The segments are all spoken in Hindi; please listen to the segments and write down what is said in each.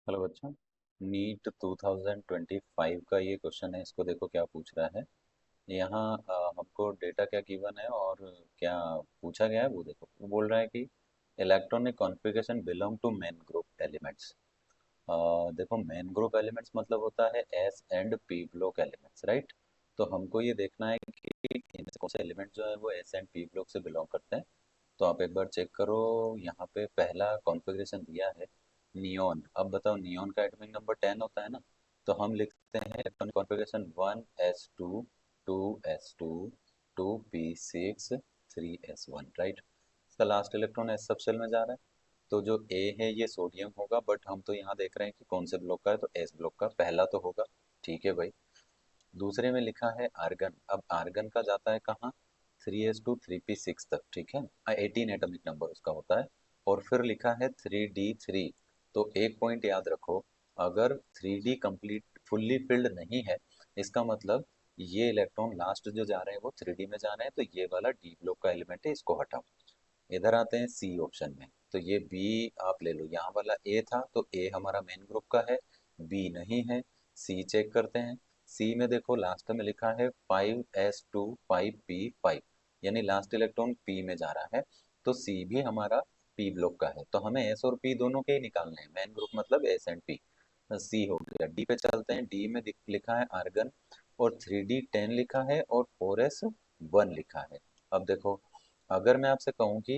हेलो बच्चों। नीट 2025 का ये क्वेश्चन है। इसको देखो क्या पूछ रहा है। यहाँ हमको डेटा क्या गिवन है और क्या पूछा गया है वो देखो। वो बोल रहा है कि electronic configuration belong to main group elements. देखो मेन ग्रुप एलिमेंट्स मतलब होता है s and p block elements, right. तो हमको ये देखना है कि इनमें से कौन से एलिमेंट जो है वो एस एंड पी ब्लॉक से बिलोंग करते हैं। तो आप एक बार चेक करो। यहाँ पे पहला कॉन्फ़िगरेशन दिया है नियॉन। अब बताओ, नियॉन का एटॉमिक नंबर 10 होता है ना। तो हम लिखते हैं electronic configuration 1s2 2s2 2p6 3s1, right. इसका लास्ट इलेक्ट्रॉन एस सबशेल में जा रहा है। तो जो ए है ये सोडियम होगा, बट हम तो यहाँ देख रहे हैं कि कौन से ब्लॉक का है, तो एस ब्लॉक का पहला तो होगा। ठीक है भाई। दूसरे में लिखा है आर्गन। अब आर्गन का जाता है कहाँ? 3s2 3p6 तक, ठीक है। 18 एटॉमिक नंबर उसका होता है। और फिर लिखा है 3d3। तो एक पॉइंट याद रखो, अगर 3d कंप्लीट फुल्ली फिल्ड नहीं है, इसका मतलब ये इलेक्ट्रॉन लास्ट जो जा रहे हैं वो 3d में जा रहे हैं, तो ये वाला डी ब्लॉक का एलिमेंट है, इसको हटाओ। इधर आते हैं सी ऑप्शन में। तो ये बी आप ले लो। यहाँ वाला ए था तो ए हमारा मेन ग्रुप का है, बी नहीं है। सी चेक करते हैं। सी में देखो लास्ट में लिखा है 5s2 5p5, यानी लास्ट इलेक्ट्रॉन पी में जा रहा है। तो सी भी हमारा पी ब्लॉक का है। तो हमें एस और पी दोनों के ही निकालने हैं। मेन ग्रुप मतलब एस एंड पी। सी हो गया। डी पे चलते हैं। डी में लिखा है आर्गन, और 3d10 लिखा है और 4s1 लिखा है। अब देखो, अगर मैं आपसे कहूँ कि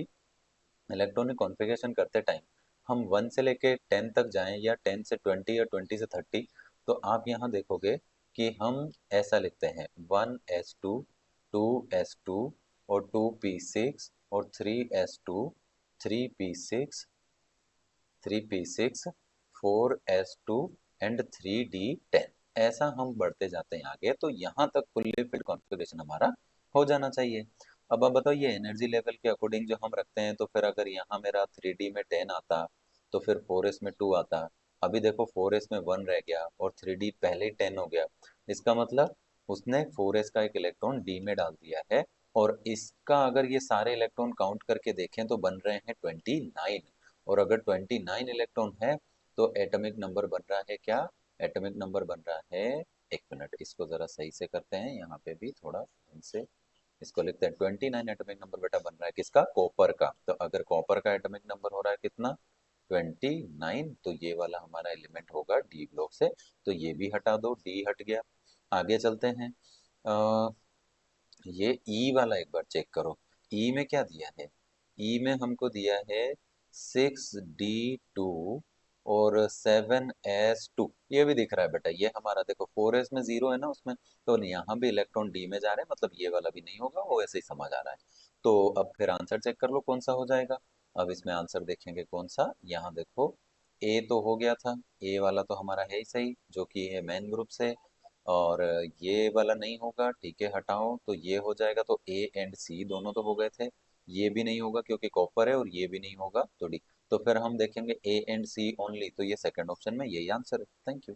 इलेक्ट्रॉनिक कॉन्फ़िगरेशन करते टाइम हम 1 से लेके 10 तक जाएं, या 10 से 20 या 20 से 30, तो आप यहाँ देखोगे कि हम ऐसा लिखते हैं 1s2 2s2 और 2p6 और 3s2 3p6 3p6 4s2 and 3d10। ऐसा हम बढ़ते जाते हैं आगे, तो यहाँ तक फुल्ली फिल्ड कॉन्फ़िगरेशन हमारा हो जाना चाहिए। अब आप बताओ, ये एनर्जी लेवल के अकॉर्डिंग जो हम रखते हैं, तो फिर अगर यहाँ मेरा 3D में 10 आता तो फिर 4s में 2 आता। अभी देखो 4s में 1 रह गया और 3D पहले ही 10 हो गया। इसका मतलब उसने 4s का एक इलेक्ट्रॉन डी में डाल दिया है। और इसका अगर ये सारे इलेक्ट्रॉन काउंट करके देखें तो बन रहे हैं 29। और अगर 29 इलेक्ट्रॉन है तो एटॉमिक नंबर बन रहा है क्या? एटॉमिक नंबर बन रहा है, एक मिनट इसको जरा सही से करते हैं, यहाँ पे भी थोड़ा ढंग से इसको लिखते हैं। 29 एटॉमिक नंबर बेटा बन रहा है किसका? कॉपर का। तो अगर कॉपर का एटॉमिक नंबर हो रहा है कितना? 29, तो ये वाला हमारा एलिमेंट होगा डी ब्लॉक से। तो ये भी हटा दो, डी हट गया। आगे चलते हैं। अ, ये ई वाला एक बार चेक करो। ई में क्या दिया है? ई में हमको दिया है 6d2 और 7s2। ये भी दिख रहा है बेटा। ये हमारा देखो 4s में 0 है ना उसमें, तो यहाँ भी इलेक्ट्रॉन डी में जा रहे हैं, मतलब ये वाला भी नहीं होगा, वो ऐसे ही समझ आ रहा है। तो अब फिर आंसर चेक कर लो कौन सा हो जाएगा। अब इसमें आंसर देखेंगे कौन सा। यहाँ देखो, ए तो हो गया था। ए वाला तो हमारा है ही सही, जो कि है मेन ग्रुप से। और ये वाला नहीं होगा, ठीक है हटाओ। तो ये हो जाएगा, तो ए एंड सी दोनों तो हो गए थे। ये भी नहीं होगा क्योंकि कॉपर है, और ये भी नहीं होगा तो डी। तो फिर हम देखेंगे ए एंड सी ओनली, तो ये सेकंड ऑप्शन में यही आंसर है। Thank you.